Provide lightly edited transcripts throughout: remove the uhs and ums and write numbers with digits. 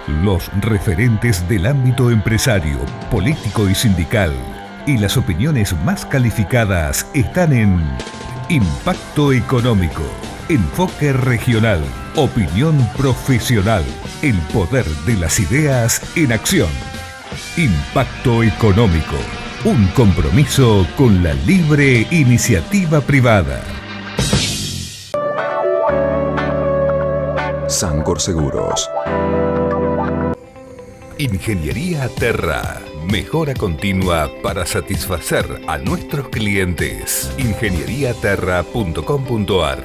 Los referentes del ámbito empresario, político y sindical y las opiniones más calificadas están en Impacto Económico, enfoque regional, opinión profesional, el poder de las ideas en acción. Impacto Económico, un compromiso con la libre iniciativa privada. Sancor Seguros. Ingeniería Terra. Mejora continua para satisfacer a nuestros clientes. ingenieriaterra.com.ar.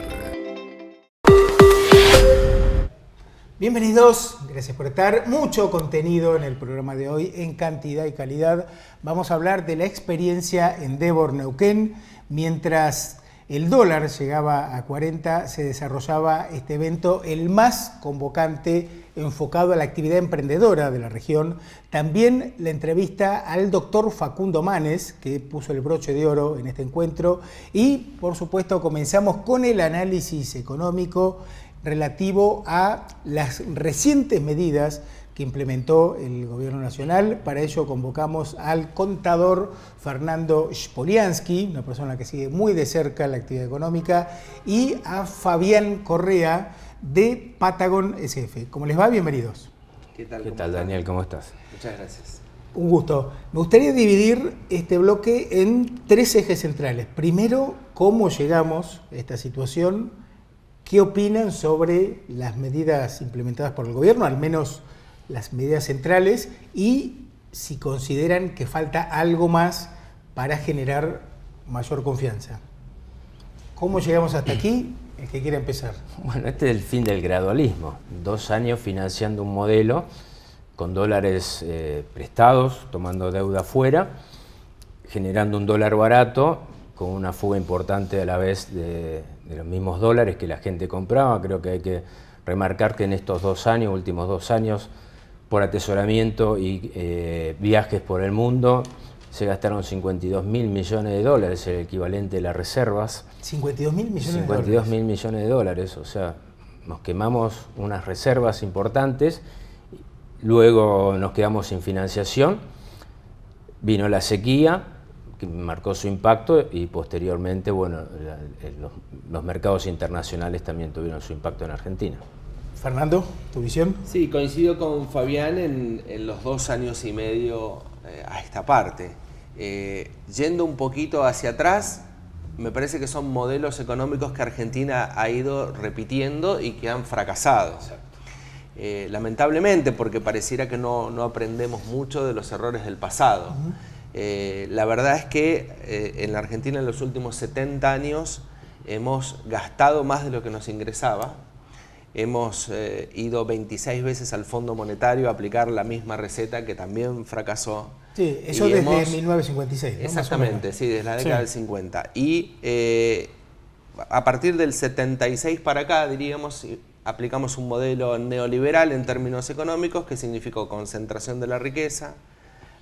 Bienvenidos, gracias por estar. Mucho contenido en el programa de hoy en cantidad y calidad. Vamos a hablar de la experiencia Endeavor Neuquén. Mientras el dólar llegaba a 40, se desarrollaba este evento, el más convocante, enfocado a la actividad emprendedora de la región. También la entrevista al doctor Facundo Manes, que puso el broche de oro en este encuentro. Y, por supuesto, comenzamos con el análisis económico relativo a las recientes medidas que implementó el Gobierno Nacional. Para ello convocamos al contador Fernando Spoliansky, una persona que sigue muy de cerca la actividad económica, y a Fabián Correa de Patagon SF. ¿Cómo les va? Bienvenidos. ¿Qué tal, Daniel? ¿Cómo estás? Muchas gracias. Un gusto. Me gustaría dividir este bloque en tres ejes centrales. Primero, cómo llegamos a esta situación, qué opinan sobre las medidas implementadas por el gobierno, al menos las medidas centrales, y si consideran que falta algo más para generar mayor confianza. ¿Cómo llegamos hasta aquí? El que quiera empezar. Bueno, este es el fin del gradualismo. 2 años financiando un modelo con dólares prestados, tomando deuda afuera, generando un dólar barato, con una fuga importante a la vez de los mismos dólares que la gente compraba. Creo que hay que remarcar que en estos 2 años, últimos 2 años, por atesoramiento y viajes por el mundo, se gastaron 52.000 millones de dólares, el equivalente de las reservas. 52.000 millones de dólares. 52.000 millones de dólares, o sea, nos quemamos unas reservas importantes, luego nos quedamos sin financiación, vino la sequía, que marcó su impacto, y posteriormente, bueno, los mercados internacionales también tuvieron su impacto en Argentina. Fernando, ¿tu visión? Sí, coincido con Fabián en los 2 años y medio a esta parte. Yendo un poquito hacia atrás, me parece que son modelos económicos que Argentina ha ido repitiendo y que han fracasado. Lamentablemente, porque pareciera que no aprendemos mucho de los errores del pasado. La verdad es que en la Argentina en los últimos 70 años hemos gastado más de lo que nos ingresaba. Hemos ido 26 veces al Fondo Monetario a aplicar la misma receta que también fracasó. Sí, eso desde 1956, ¿no? Exactamente, sí, desde la década del 50. Y a partir del 76 para acá, diríamos, aplicamos un modelo neoliberal en términos económicos que significó concentración de la riqueza,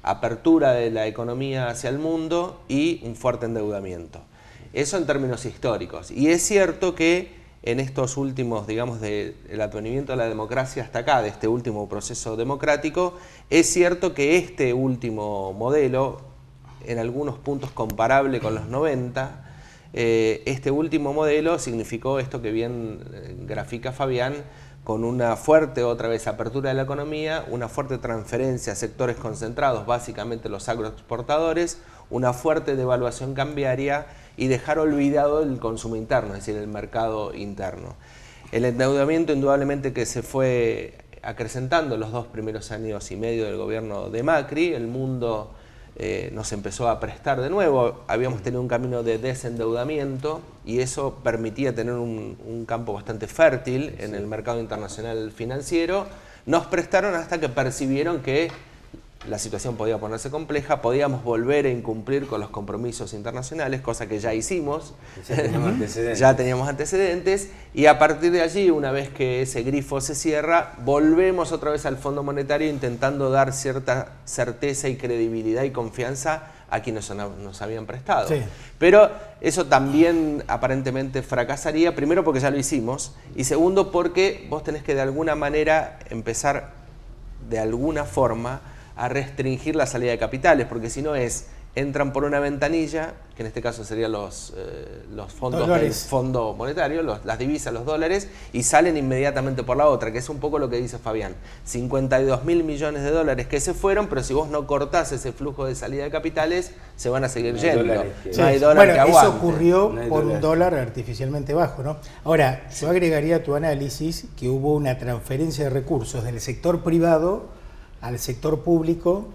apertura de la economía hacia el mundo y un fuerte endeudamiento. Eso en términos históricos. Y es cierto que en estos últimos, digamos, del advenimiento de la democracia hasta acá, de este último proceso democrático, es cierto que este último modelo, en algunos puntos comparable con los 90, este último modelo significó esto que bien grafica Fabián, con una fuerte, otra vez, apertura de la economía, una fuerte transferencia a sectores concentrados, básicamente los agroexportadores, una fuerte devaluación cambiaria y dejar olvidado el consumo interno, es decir, el mercado interno. El endeudamiento indudablemente que se fue acrecentando los 2 primeros años y medio del gobierno de Macri, el mundo nos empezó a prestar de nuevo, habíamos tenido un camino de desendeudamiento y eso permitía tener un campo bastante fértil en el mercado internacional financiero. Nos prestaron hasta que percibieron que la situación podía ponerse compleja, podíamos volver a incumplir con los compromisos internacionales, cosa que ya hicimos, ya teníamos antecedentes, y a partir de allí, una vez que ese grifo se cierra, volvemos otra vez al Fondo Monetario intentando dar cierta certeza y credibilidad y confianza a quienes nos habían prestado. Sí. Pero eso también aparentemente fracasaría, primero porque ya lo hicimos, y segundo porque vos tenés que de alguna manera empezar de alguna forma a restringir la salida de capitales, porque si no entran por una ventanilla, que en este caso serían los fondos del Fondo Monetario, las divisas, los dólares, y salen inmediatamente por la otra, que es un poco lo que dice Fabián. 52.000 millones de dólares que se fueron, pero si vos no cortás ese flujo de salida de capitales, se van a seguir yendo. No hay dólar que aguante. Eso ocurrió por un dólar artificialmente bajo, ¿no? Ahora, yo agregaría a tu análisis que hubo una transferencia de recursos del sector privado al sector público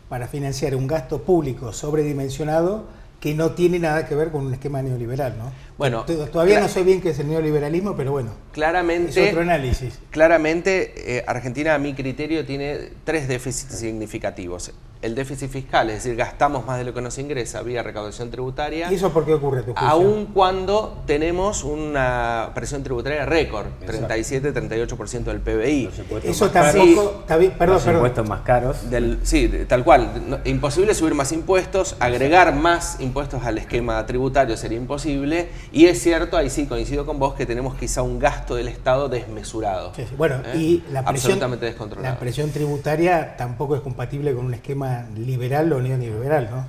para financiar un gasto público sobredimensionado que no tiene nada que ver con un esquema neoliberal, ¿no? Bueno, todavía no sé bien qué es el neoliberalismo, pero bueno, claramente, es otro análisis. Claramente, Argentina, a mi criterio, tiene 3 déficits significativos. El déficit fiscal, es decir, gastamos más de lo que nos ingresa vía recaudación tributaria. ¿Y eso por qué ocurre, tu juicio? Aun cuando tenemos una presión tributaria récord, 37-38% del PBI. Eso tampoco... Los impuestos más caros. Sí, tal cual. Imposible subir más impuestos, agregar más impuestos al esquema tributario sería imposible. Y es cierto, ahí sí coincido con vos, que tenemos quizá un gasto del Estado desmesurado. Sí. Bueno, y absolutamente descontrolado. La presión tributaria tampoco es compatible con un esquema liberal o neoliberal, ¿no?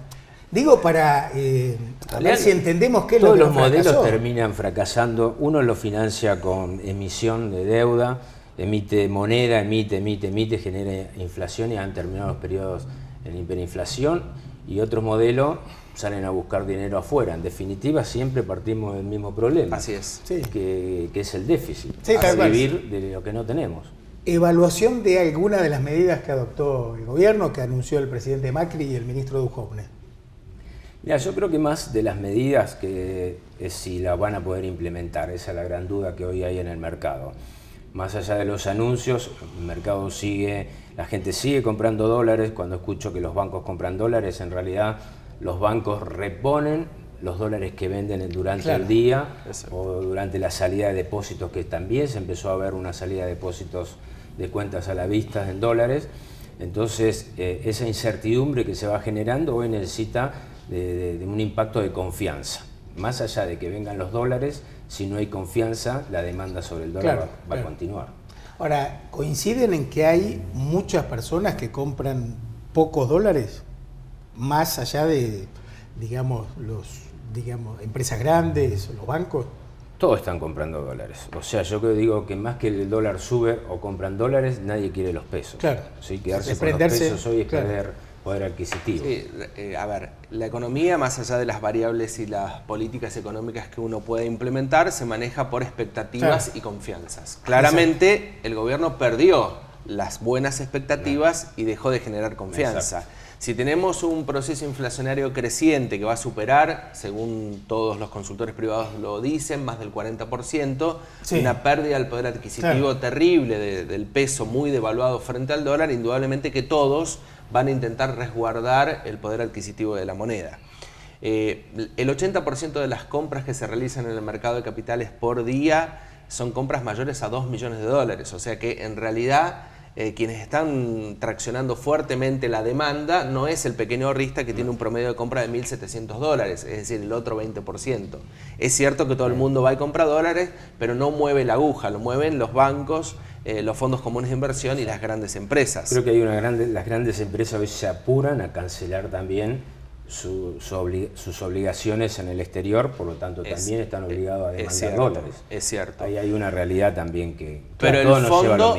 Digo para ver si entendemos qué es lo que todos los modelos terminan fracasando. Uno lo financia con emisión de deuda, emite moneda, emite, genera inflación y han terminado los periodos en hiperinflación, y otros modelos salen a buscar dinero afuera. En definitiva, siempre partimos del mismo problema. Así es. Que es el déficit. Sí, vivir de lo que no tenemos. Evaluación de alguna de las medidas que adoptó el gobierno, que anunció el presidente Macri y el ministro Duhovne. Mira, yo creo que más de las medidas que es si las van a poder implementar, esa es la gran duda que hoy hay en el mercado. Más allá de los anuncios, el mercado sigue, la gente sigue comprando dólares. Cuando escucho que los bancos compran dólares, en realidad los bancos reponen los dólares que venden durante el día o durante la salida de depósitos, que también se empezó a ver una salida de depósitos de cuentas a la vista en dólares. Entonces, esa incertidumbre que se va generando hoy necesita de un impacto de confianza. Más allá de que vengan los dólares, si no hay confianza, la demanda sobre el dólar va a continuar. Ahora, ¿coinciden en que hay muchas personas que compran pocos dólares? Más allá de, digamos, empresas grandes, los bancos. Todos están comprando dólares. O sea, yo digo que más que el dólar sube o compran dólares, nadie quiere los pesos. Claro. ¿Sí? Quedarse con los pesos hoy es perder poder adquisitivo. Sí, a ver, la economía, más allá de las variables y las políticas económicas que uno puede implementar, se maneja por expectativas y confianzas. Claramente, el gobierno perdió las buenas expectativas y dejó de generar confianza. Si tenemos un proceso inflacionario creciente que va a superar, según todos los consultores privados lo dicen, más del 40%, una pérdida del poder adquisitivo terrible del peso muy devaluado frente al dólar, indudablemente que todos van a intentar resguardar el poder adquisitivo de la moneda. El 80% de las compras que se realizan en el mercado de capitales por día son compras mayores a 2 millones de dólares, o sea que en realidad quienes están traccionando fuertemente la demanda no es el pequeño ahorrista que tiene un promedio de compra de 1.700 dólares, es decir, el otro 20%. Es cierto que todo el mundo va y compra dólares, pero no mueve la aguja, lo mueven los bancos, los fondos comunes de inversión y las grandes empresas. Creo que hay las grandes empresas hoy se apuran a cancelar también sus obligaciones en el exterior, por lo tanto también están obligados a demandar dólares. Es cierto. Ahí hay una realidad también que... Pero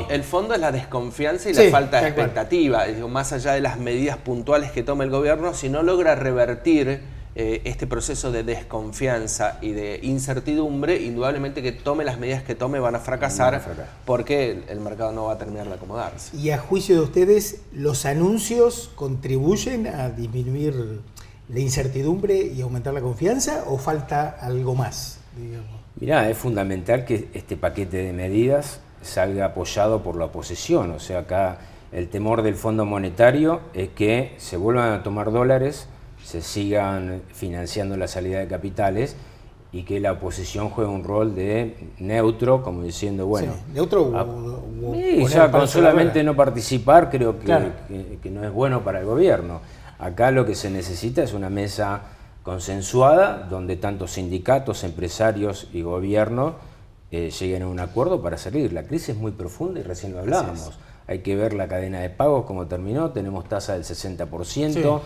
el fondo es la desconfianza y la falta de expectativa. Digo, más allá de las medidas puntuales que toma el gobierno, si no logra revertir este proceso de desconfianza y de incertidumbre, indudablemente que tome las medidas que tome van a fracasar porque el mercado no va a terminar de acomodarse. Y a juicio de ustedes, ¿los anuncios contribuyen a disminuir la incertidumbre y aumentar la confianza o falta algo más, digamos? Mirá, es fundamental que este paquete de medidas salga apoyado por la oposición. O sea, acá el temor del Fondo Monetario es que se vuelvan a tomar dólares, se sigan financiando la salida de capitales y que la oposición juegue un rol de neutro, como diciendo, bueno... Sí, neutro ya con solamente no participar creo que no es bueno para el gobierno. Acá lo que se necesita es una mesa consensuada donde tanto sindicatos, empresarios y gobierno lleguen a un acuerdo para salir. La crisis es muy profunda y recién lo hablábamos. hay que ver la cadena de pagos, cómo terminó, tenemos tasa del 60%, sí, claro.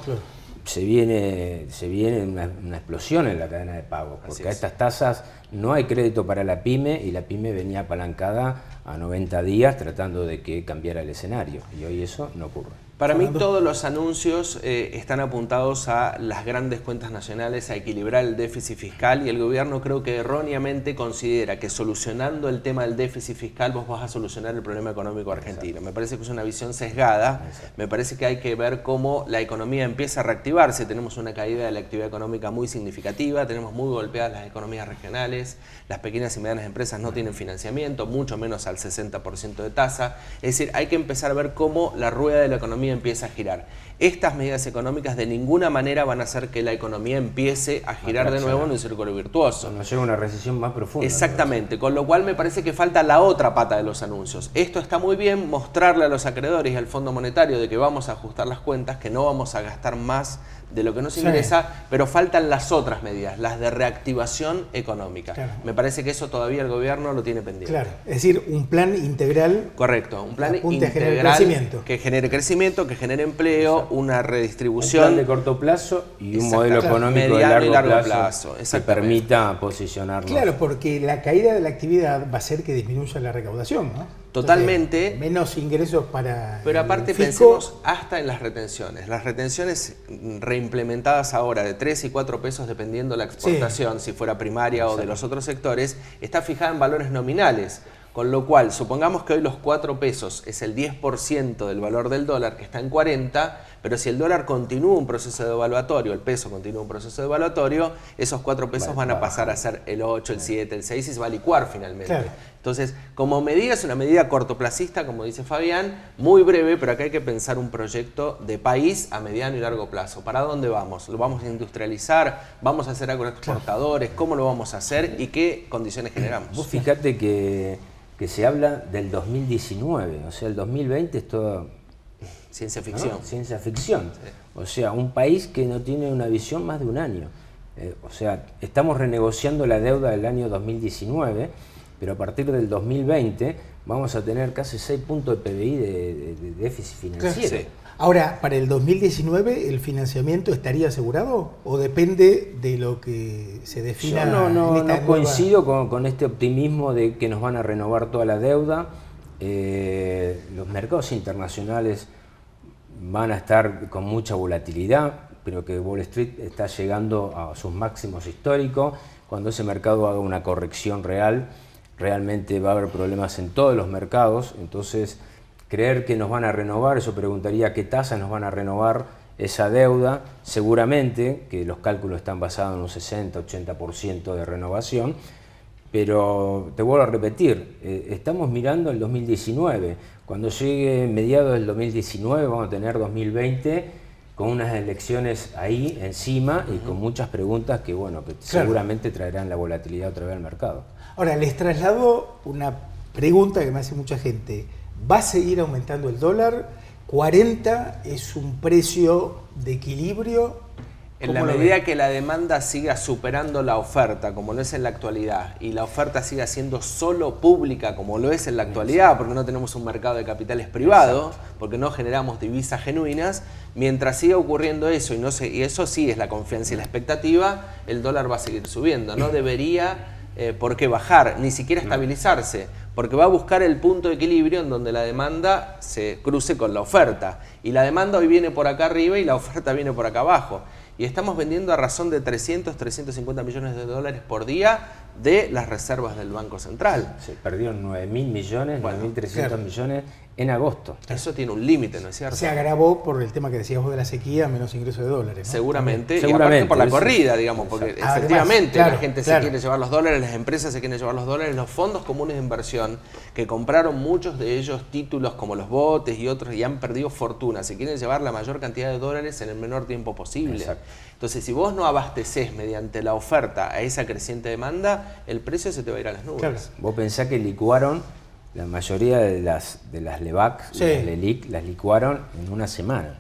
se viene una explosión en la cadena de pagos, porque a estas tasas no hay crédito para la pyme, y la pyme venía apalancada a 90 días tratando de que cambiara el escenario, y hoy eso no ocurre. Para mí todos los anuncios están apuntados a las grandes cuentas nacionales, a equilibrar el déficit fiscal, y el gobierno creo que erróneamente considera que solucionando el tema del déficit fiscal vos vas a solucionar el problema económico argentino. Exacto. Me parece que es una visión sesgada. Exacto. Me parece que hay que ver cómo la economía empieza a reactivarse. Tenemos una caída de la actividad económica muy significativa, tenemos muy golpeadas las economías regionales, las pequeñas y medianas empresas no tienen financiamiento, mucho menos al 60% de tasa. Es decir, hay que empezar a ver cómo la rueda de la economía empieza a girar. Estas medidas económicas de ninguna manera van a hacer que la economía empiece a girar de nuevo en un círculo virtuoso. Nos lleva a una recesión más profunda. Exactamente, con lo cual me parece que falta la otra pata de los anuncios. Esto está muy bien, mostrarle a los acreedores y al Fondo Monetario de que vamos a ajustar las cuentas, que no vamos a gastar más de lo que nos ingresa, pero faltan las otras medidas, las de reactivación económica. Claro. Me parece que eso todavía el gobierno lo tiene pendiente. Claro, es decir, un plan integral. Correcto, un plan integral que genere crecimiento, que genere empleo. Exacto. Una redistribución. Un plan de corto plazo y un modelo económico de largo plazo que permita posicionarnos. Claro, porque la caída de la actividad va a hacer que disminuya la recaudación, ¿no? Totalmente. Entonces, menos ingresos para. Pero aparte pensemos hasta en las retenciones. Las retenciones reimplementadas ahora de 3 y 4 pesos dependiendo la exportación, si fuera primaria o de los otros sectores, está fijada en valores nominales. Con lo cual, supongamos que hoy los 4 pesos es el 10% del valor del dólar, que está en 40, pero si el dólar continúa un proceso devaluatorio, el peso continúa un proceso devaluatorio, esos 4 pesos van a pasar a ser el 8, el 7, el 6 y se va a licuar finalmente. Claro. Entonces, como medida, es una medida cortoplacista, como dice Fabián, muy breve, pero acá hay que pensar un proyecto de país a mediano y largo plazo. ¿Para dónde vamos? ¿Lo vamos a industrializar? ¿Vamos a ser agroexportadores? ¿Cómo lo vamos a hacer? ¿Y qué condiciones generamos? Vos fíjate que se habla del 2019, o sea, el 2020 es todo ciencia ficción. ¿No? Ciencia ficción. Sí. O sea, un país que no tiene una visión más de un año. O sea, estamos renegociando la deuda del año 2019, pero a partir del 2020 vamos a tener casi 6 puntos de PBI de déficit financiero. Sí. Ahora, ¿para el 2019 el financiamiento estaría asegurado o depende de lo que se defina? Yo no coincido con este optimismo de que nos van a renovar toda la deuda. Los mercados internacionales van a estar con mucha volatilidad, pero que Wall Street está llegando a sus máximos históricos. Cuando ese mercado haga una corrección real, realmente va a haber problemas en todos los mercados. Entonces, creer que nos van a renovar, yo preguntaría qué tasas nos van a renovar esa deuda. Seguramente que los cálculos están basados en un 60-80% de renovación, pero te vuelvo a repetir, estamos mirando el 2019. Cuando llegue mediados del 2019 vamos a tener 2020 con unas elecciones ahí encima y con muchas preguntas que, bueno, que seguramente traerán la volatilidad otra vez al mercado. Ahora, les traslado una pregunta que me hace mucha gente. ¿Va a seguir aumentando el dólar? ¿40 es un precio de equilibrio? En la medida que la demanda siga superando la oferta, como lo es en la actualidad, y la oferta siga siendo solo pública, como lo es en la actualidad, porque no tenemos un mercado de capitales privado, porque no generamos divisas genuinas, mientras siga ocurriendo eso, y eso sí es la confianza y la expectativa, el dólar va a seguir subiendo. No debería por qué bajar, ni siquiera estabilizarse, porque va a buscar el punto de equilibrio en donde la demanda se cruce con la oferta. Y la demanda hoy viene por acá arriba y la oferta viene por acá abajo. Y estamos vendiendo a razón de 350 millones de dólares por día de las reservas del Banco Central. Se perdieron 9.000 millones, 9.300 millones en agosto. Eso tiene un límite, ¿no es cierto? Se agravó por el tema que decías vos de la sequía, menos ingresos de dólares, ¿no? Seguramente, y aparte por la corrida, digamos, porque efectivamente la gente se quiere llevar los dólares, las empresas se quieren llevar los dólares, los fondos comunes de inversión, que compraron muchos de ellos títulos como los botes y otros y han perdido fortuna, se quieren llevar la mayor cantidad de dólares en el menor tiempo posible. Exacto. Entonces, si vos no abastecés mediante la oferta a esa creciente demanda, el precio se te va a ir a las nubes. Claro. Vos pensás que licuaron la mayoría de las LEVAC, las LELIC, las licuaron en una semana.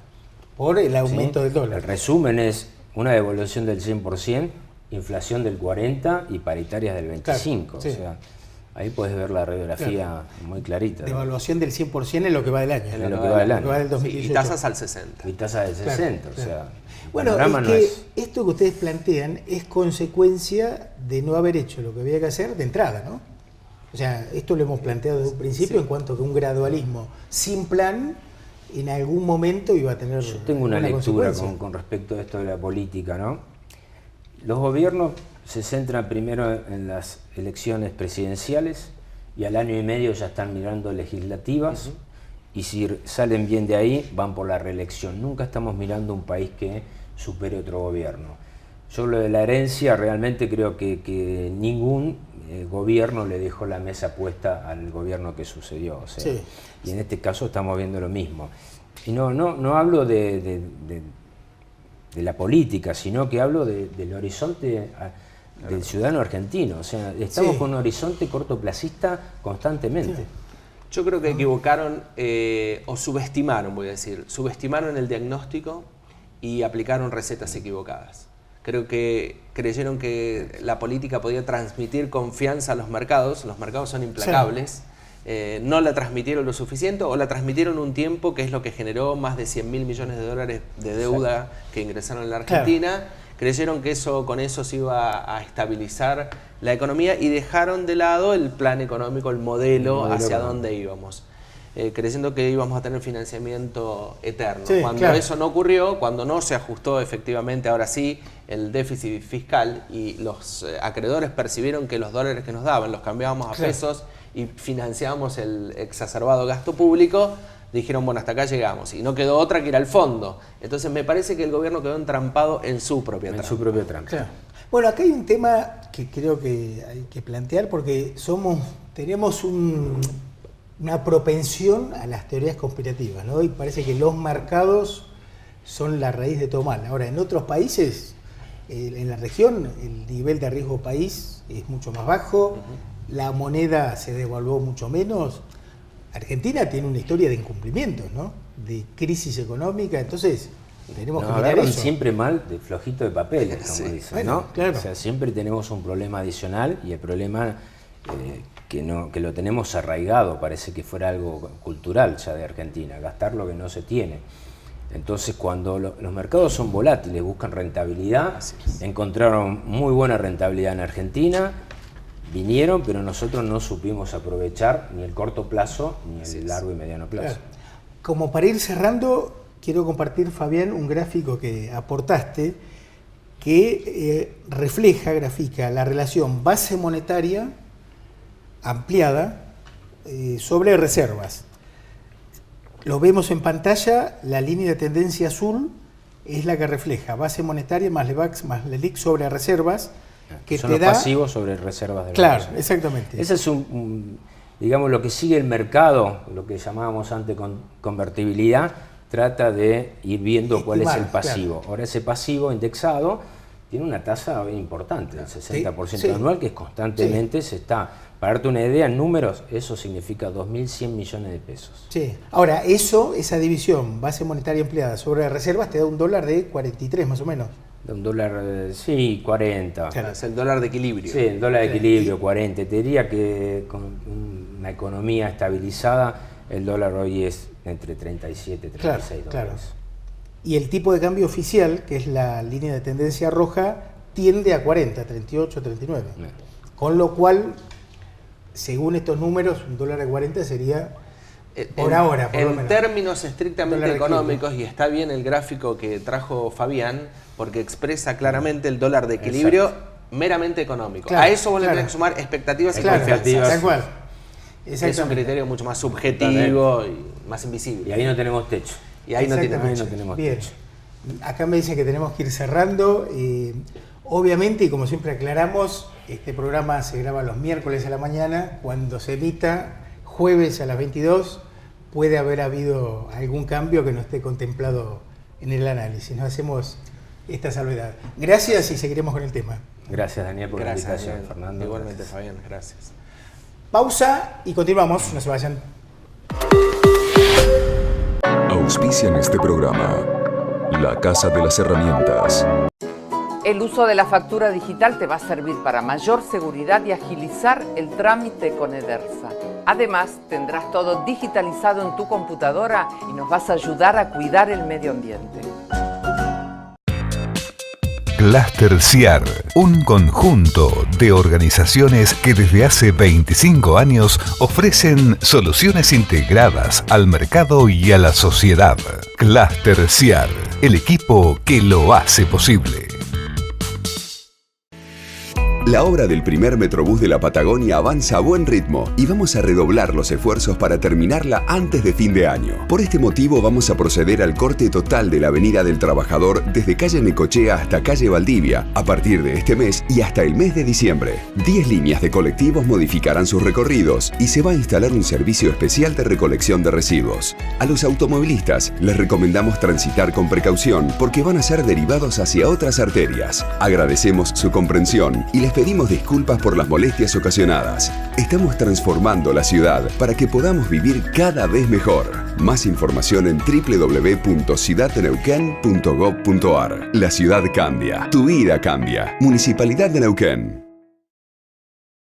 Por el aumento del dólar. El resumen es una devaluación del 100%, inflación del 40% y paritarias del 25%. Claro, o sea, Ahí puedes ver la radiografía muy clarita. Devaluación del 100% en lo que va del año. En lo que va del año. Del 2018. Sí, y tasas al 60. Y tasas del 60, o sea... Bueno, es que esto que ustedes plantean es consecuencia de no haber hecho lo que había que hacer de entrada, ¿no? O sea, esto lo hemos planteado desde un principio en cuanto que un gradualismo sin plan en algún momento iba a tener... Yo tengo una lectura con respecto a esto de la política, ¿no? Los gobiernos se centran primero en las elecciones presidenciales y al año y medio ya están mirando legislativas y si salen bien de ahí van por la reelección. Nunca estamos mirando un país que supere otro gobierno. Yo lo de la herencia realmente creo que ningún gobierno le dejó la mesa puesta al gobierno que sucedió. O sea, y en este caso estamos viendo lo mismo. Y no hablo de la política, sino que hablo del horizonte del ciudadano argentino. O sea, estamos con un horizonte cortoplacista constantemente. Yo creo que equivocaron o subestimaron, voy a decir, subestimaron el diagnóstico y aplicaron recetas equivocadas. Creo que creyeron que la política podía transmitir confianza a los mercados son implacables. No la transmitieron lo suficiente o la transmitieron un tiempo que es lo que generó más de 100.000 millones de dólares de deuda que ingresaron en la Argentina. Creyeron que con eso se iba a estabilizar la economía y dejaron de lado el plan económico, el modelo hacia dónde íbamos. Creyendo que íbamos a tener financiamiento eterno. Cuando eso no ocurrió, cuando no se ajustó efectivamente, ahora sí, el déficit fiscal y los acreedores percibieron que los dólares que nos daban los cambiábamos a pesos y financiábamos el exacerbado gasto público, dijeron, bueno, hasta acá llegamos. Y no quedó otra que ir al fondo. Entonces me parece que el gobierno quedó entrampado en su propia trampa. En su propia trampa. Bueno, acá hay un tema que creo que hay que plantear porque tenemos una propensión a las teorías conspirativas, ¿no? Y parece que los mercados son la raíz de todo mal. Ahora, en otros países, en la región, el nivel de riesgo país es mucho más bajo, la moneda se devaluó mucho menos. Argentina tiene una historia de incumplimientos, ¿no? De crisis económica, entonces tenemos que mirar eso. Siempre mal de flojito de papeles, como dicen, bueno, ¿no? Claro. O sea, siempre tenemos un problema adicional y el problema que lo tenemos arraigado, parece que fuera algo cultural ya de Argentina, gastar lo que no se tiene. Entonces cuando los mercados son volátiles, buscan rentabilidad, encontraron muy buena rentabilidad en Argentina, vinieron, pero nosotros no supimos aprovechar ni el corto plazo ni el largo y mediano plazo. Claro. Como para ir cerrando, quiero compartir, Fabián, un gráfico que aportaste que grafica la relación base monetaria ampliada sobre reservas. Lo vemos en pantalla, la línea de tendencia azul es la que refleja base monetaria más LEVAX más LELIQ sobre reservas, que son te los da pasivos sobre reservas de Claro, exactamente. Ese es digamos, lo que sigue el mercado, lo que llamábamos antes convertibilidad, trata de ir viendo cuál es el pasivo. Claro. Ahora ese pasivo indexado tiene una tasa importante, el 60% anual, que constantemente se está... Para darte una idea, en números, eso significa 2.100 millones de pesos. Sí. Ahora, esa división, base monetaria empleada sobre reservas, te da un dólar de 43 más o menos. De un dólar, 40. Claro, es el dólar de equilibrio. Sí, el dólar de equilibrio, 40. Te diría que con una economía estabilizada, el dólar hoy es entre 37 y 36 dólares. Claro. Y el tipo de cambio oficial, que es la línea de tendencia roja, tiende a 40, 38, 39. Con lo cual, según estos números, un dólar de 40 sería por ahora. En términos estrictamente económicos, y está bien el gráfico que trajo Fabián, porque expresa claramente el dólar de equilibrio meramente económico. Claro, a eso vos le tenés que sumar expectativas y confianzas. Tal cual. Es un criterio mucho más subjetivo y más invisible. Y ahí no tenemos techo. Y ahí no tenemos techo. Acá me dicen que tenemos que ir cerrando. Obviamente, y como siempre aclaramos, este programa se graba los miércoles a la mañana. Cuando se emita jueves a las 22, puede haber habido algún cambio que no esté contemplado en el análisis. Nos hacemos esta salvedad. Gracias y seguiremos con el tema. Gracias, Daniel, por la invitación, Fernando. Igualmente, Fabián, gracias. Pausa y continuamos. No se vayan. Auspician este programa La Casa de las Herramientas. El uso de la factura digital te va a servir para mayor seguridad y agilizar el trámite con Edersa. Además, tendrás todo digitalizado en tu computadora y nos vas a ayudar a cuidar el medio ambiente. Cluster CIAR, un conjunto de organizaciones que desde hace 25 años ofrecen soluciones integradas al mercado y a la sociedad. Cluster CIAR, el equipo que lo hace posible. La obra del primer Metrobús de la Patagonia avanza a buen ritmo y vamos a redoblar los esfuerzos para terminarla antes de fin de año. Por este motivo vamos a proceder al corte total de la Avenida del Trabajador desde calle Necochea hasta calle Valdivia a partir de este mes y hasta el mes de diciembre. 10 líneas de colectivos modificarán sus recorridos y se va a instalar un servicio especial de recolección de residuos. A los automovilistas les recomendamos transitar con precaución porque van a ser derivados hacia otras arterias. Agradecemos su comprensión y les pedimos disculpas por las molestias ocasionadas. Estamos transformando la ciudad para que podamos vivir cada vez mejor. Más información en www.ciudaddeneuquén.gov.ar. La ciudad cambia. Tu vida cambia. Municipalidad de Neuquén.